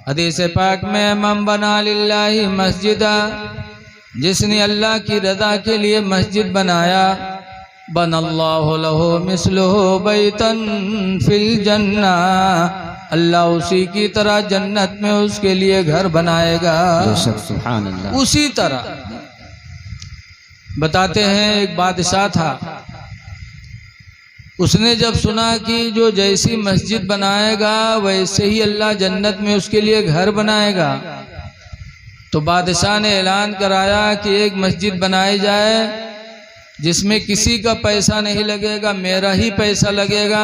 हदीस पाक में मन बना लिल्लाहि मस्जिदा, जिसने अल्लाह की रज़ा के लिए मस्जिद बनाया, बनल्लाहु लहू मिस्लुहु बैतन फिल जन्ना, अल्लाह उसी की तरह जन्नत में उसके लिए घर बनाएगा। सुभान अल्लाह। उसी तरह बताते हैं एक बादशाह था, उसने जब सुना कि जो जैसी मस्जिद बनाएगा वैसे ही अल्लाह जन्नत में उसके लिए घर बनाएगा, तो बादशाह ने ऐलान कराया कि एक मस्जिद बनाई जाए जिसमें किसी का पैसा नहीं लगेगा, मेरा ही पैसा लगेगा,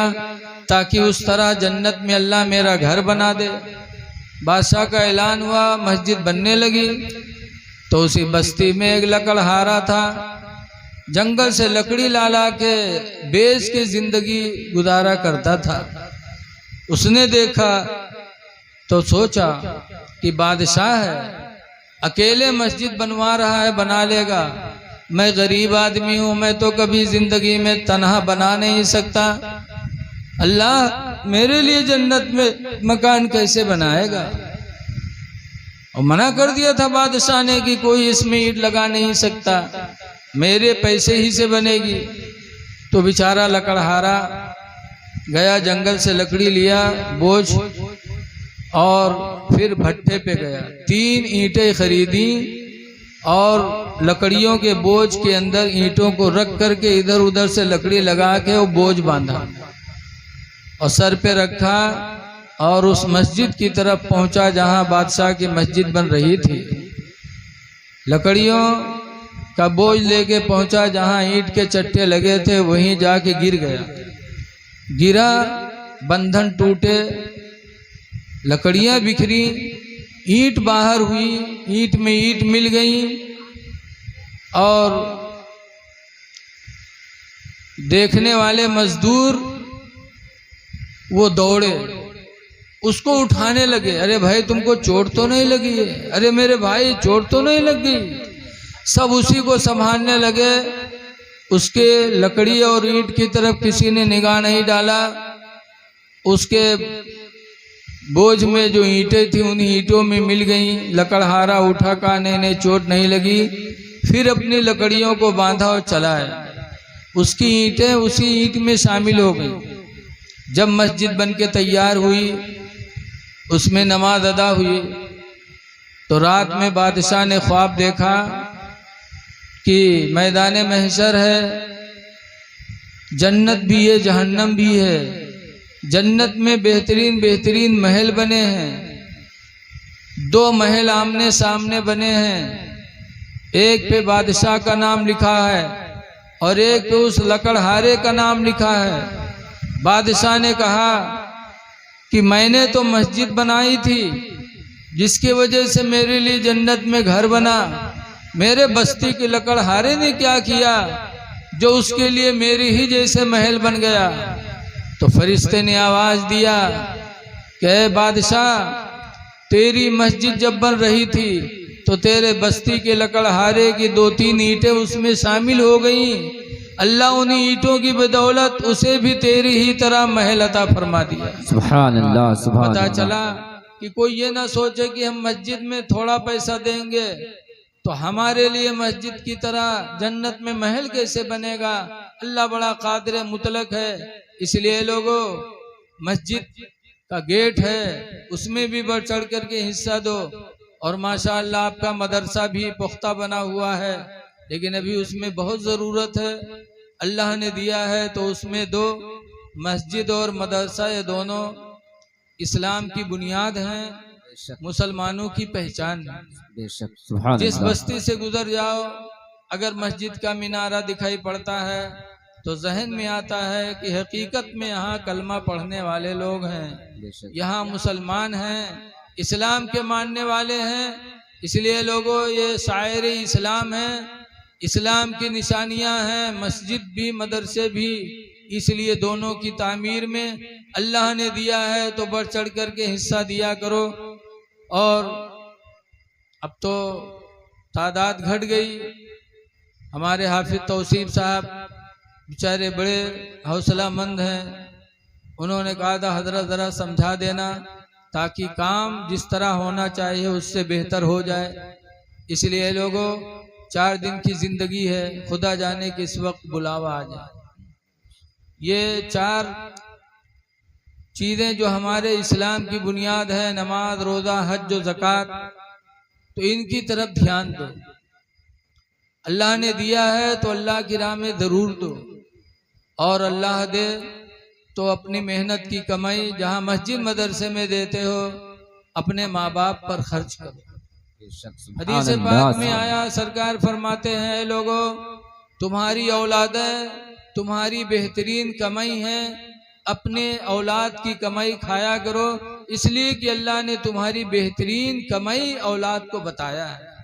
ताकि उस तरह जन्नत में अल्लाह मेरा घर बना दे। बादशाह का ऐलान हुआ, मस्जिद बनने लगी। तो उसी बस्ती में एक लकड़हारा था, जंगल से लकड़ी ला ला के बेच के जिंदगी गुजारा करता था। उसने देखा तो सोचा कि बादशाह है, अकेले मस्जिद बनवा रहा है, बना लेगा, मैं गरीब आदमी हूं, मैं तो कभी जिंदगी में तन्हा बना नहीं सकता, अल्लाह मेरे लिए जन्नत में मकान कैसे बनाएगा। और मना कर दिया था बादशाह ने कि कोई इसमें ईंट लगा नहीं सकता, मेरे पैसे ही से बनेगी। तो बेचारा लकड़हारा गया, जंगल से लकड़ी लिया बोझ, और फिर भट्टे पे गया, 3 ईंटें खरीदी और लकड़ियों के बोझ के अंदर ईंटों को रख करके इधर उधर से लकड़ी लगा के वो बोझ बांधा और सर पे रखा और उस मस्जिद की तरफ पहुंचा जहां बादशाह की मस्जिद बन रही थी। लकड़ियों का बोझ लेके पहुंचा, जहां ईंट के चट्टे लगे थे वहीं जाके गिर गया। गिरा, बंधन टूटे, लकड़ियां बिखरी, ईंट बाहर हुई, ईंट में ईंट मिल गई। और देखने वाले मजदूर वो दौड़े, उसको उठाने लगे, अरे भाई तुमको चोट तो नहीं लगी है, अरे मेरे भाई चोट तो नहीं लग गई। सब उसी को संभालने लगे, उसके लकड़ी और ईंट की तरफ किसी ने निगाह नहीं डाला। उसके बोझ में जो ईंटें थी उन ईंटों में मिल गई, लकड़हारा उठा का नहीं चोट नहीं लगी। फिर अपनी लकड़ियों को बांधा और चलाया, उसकी ईंटें उसी ईंट में शामिल हो गई। जब मस्जिद बन के तैयार हुई, उसमें नमाज अदा हुई, तो रात में बादशाह ने ख्वाब देखा कि मैदान महशर है, जन्नत भी है जहन्नम भी है, जन्नत में बेहतरीन बेहतरीन महल बने हैं, 2 महल आमने सामने बने हैं, एक पे बादशाह का नाम लिखा है और एक पे उस लकड़हारे का नाम लिखा है। बादशाह ने कहा कि मैंने तो मस्जिद बनाई थी जिसकी वजह से मेरे लिए जन्नत में घर बना, मेरे बस्ती के लकड़हारे ने क्या किया जो उसके लिए मेरी ही जैसे महल बन गया। तो फरिश्ते ने आवाज दिया कि बादशाह, तेरी मस्जिद जब बन रही थी तो तेरे बस्ती के लकड़हारे की 2-3 ईंटें उसमें शामिल हो गई, अल्लाह उन ईंटों की बदौलत उसे भी तेरी ही तरह महल अता फरमा दिया। सुभान अल्लाह, सुभान पता अल्लाह। चला कि कोई ये ना सोचे कि हम मस्जिद में थोड़ा पैसा देंगे तो हमारे लिए मस्जिद की तरह जन्नत में महल कैसे बनेगा। अल्लाह बड़ा कादिर मुतलक है, इसलिए लोगों मस्जिद का गेट है उसमें भी बढ़ चढ़ करके हिस्सा दो। और माशाअल्लाह आपका मदरसा भी पुख्ता बना हुआ है, लेकिन अभी उसमें बहुत ज़रूरत है, अल्लाह ने दिया है तो उसमें दो। मस्जिद और मदरसा ये दोनों इस्लाम की बुनियाद हैं, मुसलमानों की पहचान है। बेशक। जिस बस्ती से गुजर जाओ अगर मस्जिद का मीनारा दिखाई पड़ता है तो जहन में आता है कि हकीकत में यहाँ कलमा पढ़ने वाले लोग हैं, यहाँ मुसलमान हैं, इस्लाम के मानने वाले हैं। इसलिए लोगों ये शायर इस्लाम है, इस्लाम की निशानियां हैं मस्जिद भी मदरसे भी, इसलिए दोनों की तामीर में अल्लाह ने दिया है तो बढ़ चढ़ करके हिस्सा दिया करो। और अब तो तादाद घट गई। हमारे हाफिज तौसीफ साहब बेचारे बड़े हौसलामंद हैं, उन्होंने कहा था हजरत ज़रा समझा देना ताकि काम जिस तरह होना चाहिए उससे बेहतर हो जाए। इसलिए लोगों, 4 दिन की जिंदगी है, खुदा जाने किस वक्त बुलावा आ जाए। ये 4 चीजें जो हमारे इस्लाम की बुनियाद है, नमाज, रोजा, हज और ज़कात, तो इनकी तरफ ध्यान दो। अल्लाह ने दिया है तो अल्लाह की राह में जरूर दो, और अल्लाह दे तो अपनी मेहनत की कमाई जहाँ मस्जिद मदरसे में देते हो अपने माँ बाप पर खर्च करो। हदीस पाक में आया, सरकार फरमाते हैं, लोगों तुम्हारी औलादें तुम्हारी बेहतरीन कमाई है, अपने औलाद की कमाई खाया करो, इसलिए कि अल्लाह ने तुम्हारी बेहतरीन कमाई औलाद को बताया है।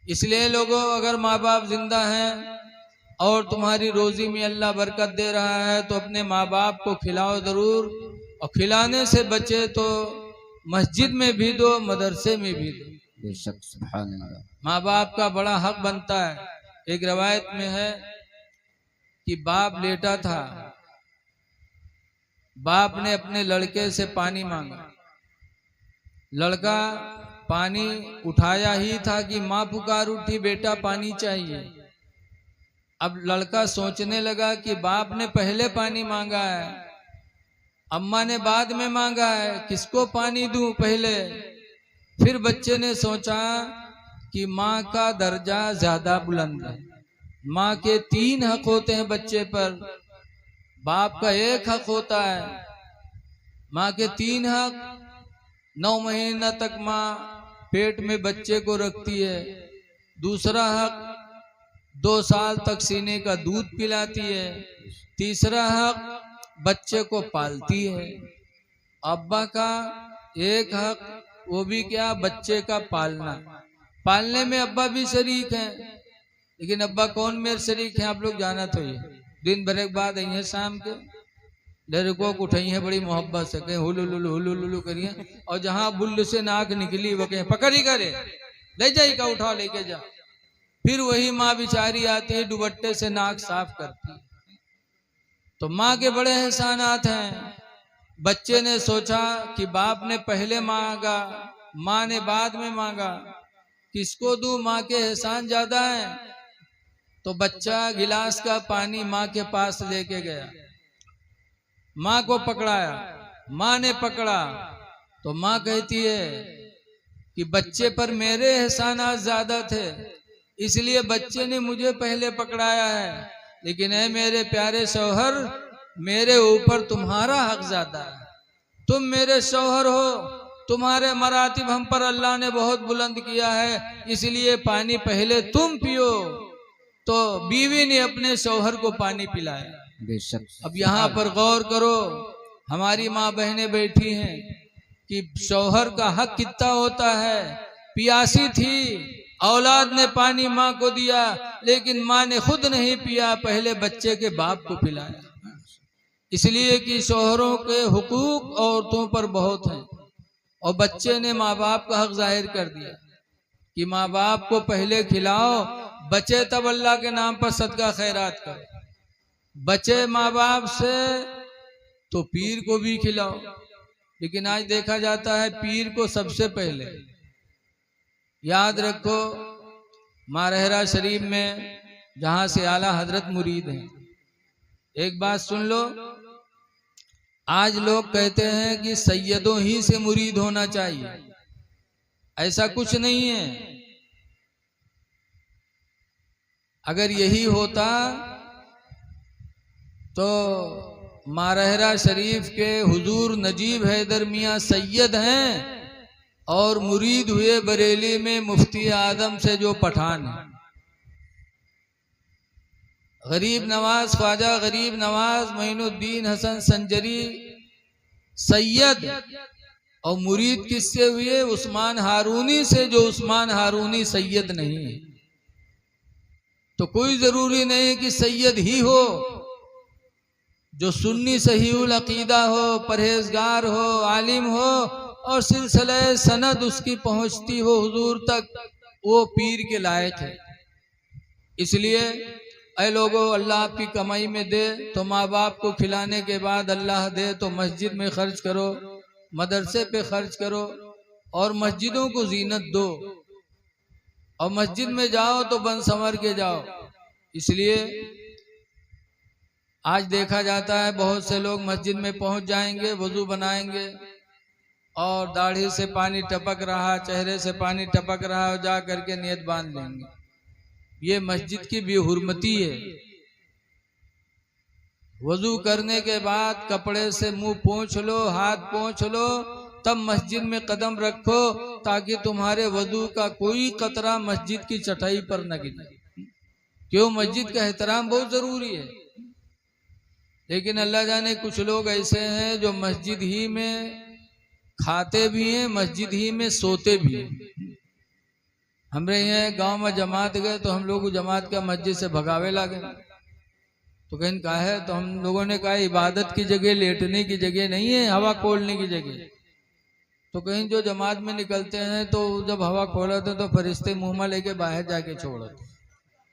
इसलिए लोगों, अगर माँ बाप जिंदा हैं और तुम्हारी रोजी में अल्लाह बरकत दे रहा है तो अपने माँ बाप को खिलाओ जरूर, और खिलाने से बचे तो मस्जिद में भी दो, मदरसे में भी दो। बेशक सुभान अल्लाह। माँ बाप का बड़ा हक बनता है। एक रवायत में है कि बाप लेटा था, बाप ने अपने लड़के से पानी मांगा, लड़का पानी उठाया ही था कि माँ पुकार उठी, बेटा पानी चाहिए। अब लड़का सोचने लगा कि बाप ने पहले पानी मांगा है, अम्मा ने बाद में मांगा है, किसको पानी दूं पहले। फिर बच्चे ने सोचा कि माँ का दर्जा ज्यादा बुलंद है, माँ के 3 हक होते हैं बच्चे पर, बाप का 1 हक होता है। माँ के 3 हक, 9 महीना तक माँ पेट में बच्चे को रखती है। दूसरा हक, 2 साल तक सीने का दूध पिलाती है। तीसरा हक, बच्चे को पालती है। अब्बा का 1 हक, वो भी क्या, बच्चे का पालना। पालने में अब्बा भी शरीक हैं, लेकिन अब्बा कौन मेरे शरीक हैं, आप लोग जाना तो ये दिन भर के बाद आई है, शाम के लड़कों को उठाई है बड़ी मोहब्बत से, कहीं हुलुलुलु करिए, और जहां बुल्ल से नाक निकली वो कहीं पकड़ ही करे, ले जाइए का उठा लेके जा। फिर वही माँ बेचारी आती है, दुपट्टे से नाक साफ करती है। तो माँ के बड़े एहसानात हैं। बच्चे ने सोचा कि बाप ने पहले मांगा, माँ ने बाद में मांगा, किसको दूं, माँ के एहसान ज्यादा हैं। तो बच्चा गिलास का पानी माँ के पास लेके गया, माँ को पकड़ाया, माँ ने पकड़ा तो माँ कहती है कि बच्चे पर मेरे एहसानात ज्यादा थे, इसलिए बच्चे ने मुझे पहले पकड़ाया है, लेकिन ऐ मेरे प्यारे शौहर, मेरे ऊपर तुम्हारा हक ज्यादा है। तुम मेरे शौहर हो, तुम्हारे मरातिब हम पर अल्लाह ने बहुत बुलंद किया है, इसलिए पानी पहले तुम पियो। तो बीवी ने अपने शौहर को पानी पिलाया। बेशक। अब यहाँ पर गौर करो, हमारी माँ बहनें बैठी हैं कि शौहर का हक कितना होता है। पियासी थी, औलाद ने पानी माँ को दिया, लेकिन माँ ने खुद नहीं पिया, पहले बच्चे के बाप को पिलाया। इसलिए कि शौहरों के हुकूक औरतों पर बहुत हैं, और बच्चे ने माँ बाप का हक जाहिर कर दिया कि माँ बाप को पहले खिलाओ, बचे तब अल्लाह के नाम पर सदका खैरात करो। बचे माँ बाप से तो पीर को भी खिलाओ, लेकिन आज देखा जाता है पीर को सबसे पहले। याद रखो, मारहरा शरीफ में जहां से आला हजरत मुरीद हैं, एक बात सुन लो, आज लोग कहते हैं कि सैयदों ही से मुरीद होना चाहिए, ऐसा कुछ नहीं है। अगर यही होता तो मारहरा शरीफ के हुजूर नजीब हैदर मियाँ सैयद हैं, और मुरीद हुए बरेली में मुफ्ती आजम से जो पठान है। गरीब नवाज ख्वाजा गरीब नवाज मोइनुद्दीन हसन संजरी सैयद, और मुरीद किससे हुए, उस्मान हारूनी से, जो उस्मान हारूनी सैयद नहीं है। तो कोई जरूरी नहीं कि सैयद ही हो, जो सुन्नी सहीउल अकीदा हो, परहेजगार हो, आलिम हो, और सिलसिले सनद उसकी पहुंचती हो हुजूर तक, वो पीर के लायक है। इसलिए ऐ लोगों, अल्लाह आपकी कमाई में दे तो माँ बाप को खिलाने के बाद अल्लाह दे तो मस्जिद में खर्च करो, मदरसे पे खर्च करो और मस्जिदों को जीनत दो, और मस्जिद में जाओ तो बन संवर के जाओ। इसलिए आज देखा जाता है बहुत से लोग मस्जिद में पहुंच जाएंगे, वजू बनाएंगे और दाढ़ी से पानी टपक रहा, चेहरे से पानी टपक रहा, और जा करके नियत बांध लेंगे। ये मस्जिद की बेहुरमती है। वजू करने के बाद कपड़े से मुंह पोंछ लो, हाथ पोंछ लो, तब मस्जिद में कदम रखो, ताकि तुम्हारे वजू का कोई कतरा मस्जिद की चटाई पर न गिरे। क्यों? मस्जिद का एहतराम बहुत जरूरी है। लेकिन अल्लाह जाने कुछ लोग ऐसे हैं जो मस्जिद ही में खाते भी हैं, मस्जिद ही में सोते भी हैं। हमरे यहाँ गांव में जमात गए तो हम लोग जमात का मस्जिद से भगावे लगे। तो कहीं कहा है, तो हम लोगों ने कहा इबादत की जगह, लेटने की जगह नहीं है, हवा खोलने की जगह। तो कहीं जो जमात में निकलते हैं तो जब हवा खोलते हैं तो फरिश्ते मुंह में लेके बाहर जाके छोड़ते।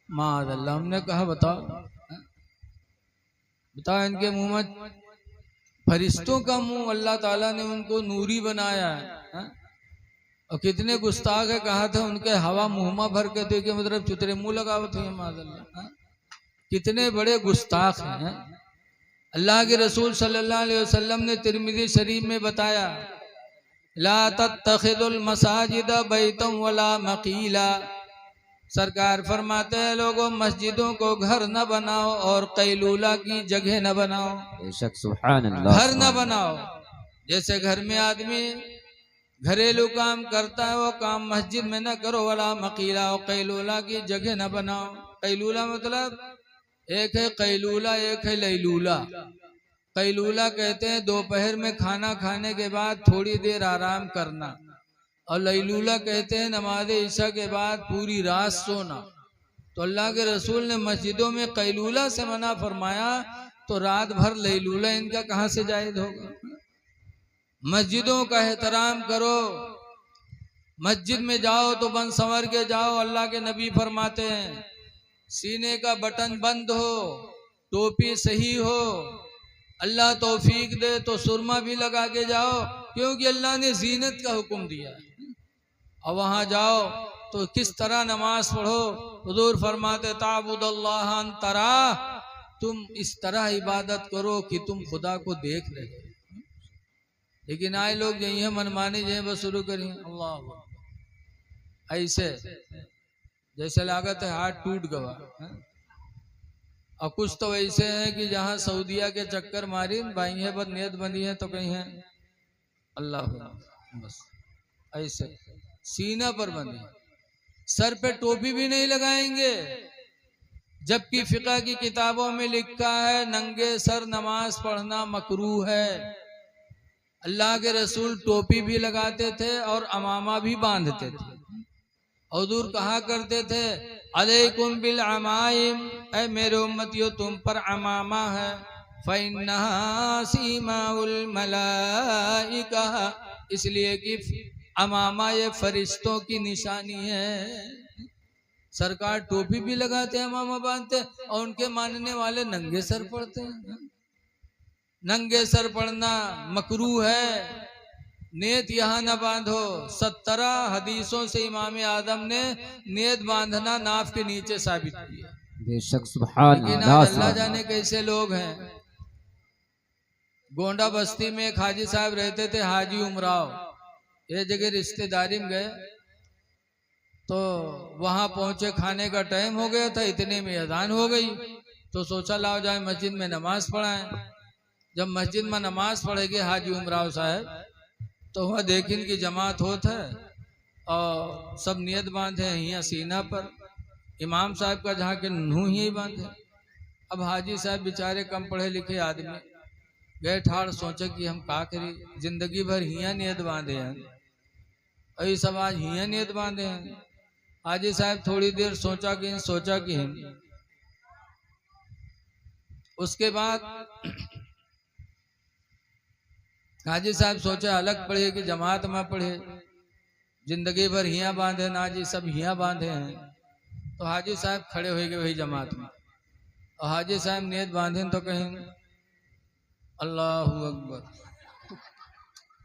माअल्लाह। हमने कहा बताओ इनके मुंह में, फरिश्तों का मुंह अल्लाह ताला ने उनको नूरी बनाया है, और कितने गुस्ताख है। कहा था उनके हवा मुंह में भर के तो मतलब चुतरे मुंह लगावत हुए। माअल्लाह, कितने बड़े गुस्ताख हैं। अल्लाह के रसूल सल्लल्लाहु अलैहि वसल्लम ने तिरमिज़ी शरीफ में बताया, ला तत्तखिदुल मसाजिद बैतम वला मकीला। सरकार फरमाते हैं लोगों, मस्जिदों को घर न बनाओ और कैलूला की जगह न बनाओ। बेशक सुभान अल्लाह। घर न बनाओ, जैसे घर में आदमी घरेलू काम करता है वो काम मस्जिद में न करो। वला मकीला, और कैलूला की जगह न बनाओ। कैलूला मतलब एक है कैलूला, एक है लैलूला। कैलूला कहते हैं दोपहर में खाना खाने के बाद थोड़ी देर आराम करना, और लैलूला कहते हैं नमाज ईशा के बाद पूरी रात सोना। तो अल्लाह के रसूल ने मस्जिदों में कैलूला से मना फरमाया, तो रात भर लैलूला इनका कहाँ से जायज होगा। मस्जिदों का एहतराम करो, मस्जिद में जाओ तो बन संवर के जाओ। अल्लाह के नबी फरमाते हैं, सीने का बटन बंद हो, टोपी सही हो, अल्लाह तौफीक दे तो सुरमा भी लगा के जाओ, क्योंकि अल्लाह ने जीनत का हुक्म दिया। और वहां जाओ तो किस तरह नमाज पढ़ो। हुजूर फरमाते, ताबुदल्लाह तरा, तुम इस तरह इबादत करो कि तुम खुदा को देख रहे। लेकिन आए लोग यही है मनमानी जो बस शुरू करिए अल्लाह ऐसे, जैसे लागत है हाथ टूट गवा। और कुछ तो ऐसे हैं कि जहां सऊदिया के चक्कर मारी भाई है, बस नियत बनी है तो कहीं है अल्लाह, बस ऐसे सीना पर बंदी, सर पे टोपी भी नहीं लगाएंगे। जबकि फिक़ह की किताबों में लिखा है नंगे सर नमाज पढ़ना मकरूह है। अल्लाह के रसूल टोपी भी लगाते थे और अमामा भी बांधते थे। हुजूर कहा करते थे, अलैकुम बिल अमाइम, ऐ मेरे उम्मतियों तुम पर अमामा है, फ़इन्नहा सीमाउल मलाइका, इसलिए कि अमामा ये फरिश्तों की निशानी है। सरकार टोपी भी लगाते हैं, अमामा बांधते हैं, और उनके मानने वाले नंगे सर पढ़ते हैं। नंगे सर पढ़ना मकरूह है, नियत यहाँ न बांधो। 17 हदीसों से इमाम आदम ने नियत बांधना नाफ के नीचे साबित किया। बेशक सुभान लेकिन अल्लाह। आज अल्लाह जाने कैसे लोग हैं। गोंडा बस्ती में एक हाजी साहब रहते थे, हाजी उमराव। ये जगह रिश्तेदारी में गए तो वहां पहुंचे, खाने का टाइम हो गया था, इतने में अजान हो गई। तो सोचा लाओ जाए मस्जिद में नमाज पढ़ाएं। जब मस्जिद में नमाज पढ़ेंगे हाजी उमराव साहब, तो वह देखिन की जमात होता है और सब नियत बांधे हैं यहाँ सीना पर। इमाम साहब का जहाँ के नूह ही बांधे। अब हाजी साहब बेचारे कम पढ़े लिखे आदमी गए ठाड़, सोचे कि हम का करी, जिंदगी भर हिया नियत बांधे हैं, अभी सब आज हिया नियत बांधे हैं। हाजी साहब थोड़ी देर सोचा कि उसके बाद हाजी साहब सोचा अलग पढ़े कि जमात में पढ़े, जिंदगी भर हिया बांधे ना जी, सब हिया बांधे हैं। तो हाजी साहब खड़े हो गए वही जमात में, और हाजी साहब नियत बांधे तो कहें अल्लाहू अकबर।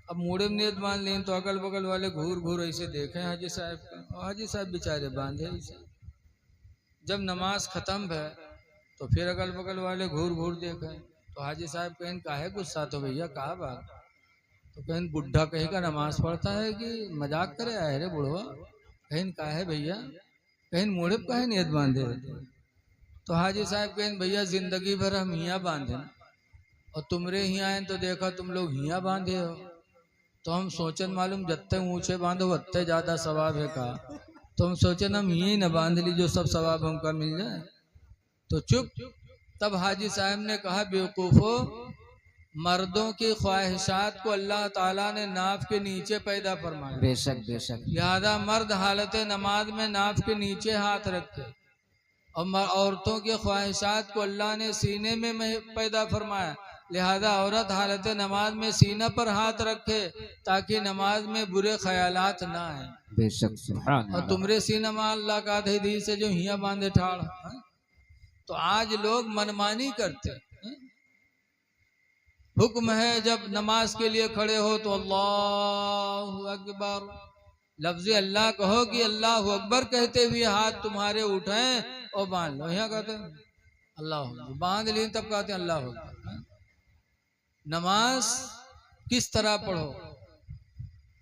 अब मुड़े में नियत मान ली तो अगल बगल वाले घूर घूर ऐसे देखे हाजी साहब का, और हाजी साहब बेचारे बांधे ऐसे। जब नमाज खत्म है तो फिर अगल बगल वाले घूर घूर देखे तो हाजी साहब कहें काहे गुस्सा तो भैया कहा बात, तो कहें बुढ़ा कहीं का नमाज पढ़ता है कि मजाक करे आए रे बुढ़वा, कहें काहे भैया, कहें मुड़े पे काहे नियत बांधे, तो हाजी साहब कहें भैया जिंदगी भर हम हियाँ बांधे और तुमरे हियाँ आए तो देखा तुम लोग हियाँ बांधे हो, तो हम सोचन मालूम जत्ते ऊंचे बांधो उतने ज्यादा सवाब है का, तो हम सोचन हम यही न बांध ली जो सब सवाब हमका मिल जाए, तो चुप। तब हाजी साहब ने कहा बेवकूफो, मर्दों की ख्वाहिशात को अल्लाह ताला ने नाफ के नीचे पैदा फरमाया, बेशक बेशक, लिहाजा मर्द हालत नमाज में नाफ के नीचे हाथ रखे, और औरतों की ख्वाहिशात को अल्लाह ने सीने में पैदा फरमाया, लिहाजा औरत हालत नमाज में सीना पर हाथ रखे ताकि नमाज में बुरे ख्यालात ना आए। बेशक सुभान और अल्लाह। तुमरे सीना में अल्लाह का दी से जो हिया बांधे ठाड़, तो आज लोग मनमानी करते हैं। हुक्म है जब नमाज के लिए खड़े हो तो अल्लाहु अकबर, लफ्ज़ अल्लाह कहो कि अल्लाह अकबर कहते हुए हाथ तुम्हारे उठाएं और बांध लो। यहाँ कहते हैं अल्लाह, बांध ली तब कहते हैं अल्लाह अकबर। नमाज किस तरह पढ़ो,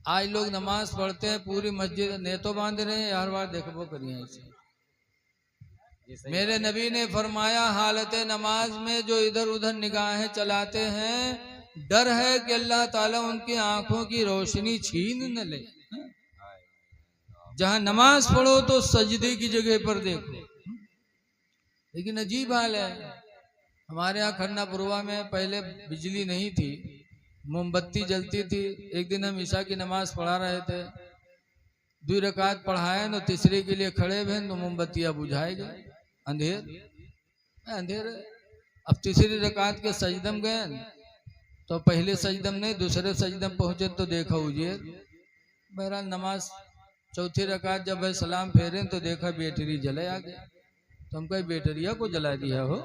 आज लोग नमाज पढ़ते हैं पूरी मस्जिद ने तो बांध रहे हैं, हर बार देखो करिए ऐसे। मेरे नबी ने फरमाया हालत नमाज में जो इधर उधर निगाहें चलाते हैं, डर है कि अल्लाह ताला उनकी आंखों की रोशनी छीन न ले। जहां नमाज पढ़ो तो सजदे की जगह पर देखो। लेकिन अजीब हाल है, हमारे यहाँ खन्नापुरवा में पहले बिजली नहीं थी, मोमबत्ती जलती थी। एक दिन हम ईशा की नमाज पढ़ा रहे थे, 2 रकात पढ़ाए न तीसरे के लिए खड़े हुए तो मोमबत्तियां बुझाए गए, अंधेर। अब तीसरी रकात के सजदम गए तो पहले सजदम नहीं दूसरे सजदम पहुंचे तो देखा उजियर। बहरहाल नमाज चौथी रकात जब है सलाम फेरे तो देखा बैटरी जले आ गया, तो हम कहे बैटरिया को जला दिया हो।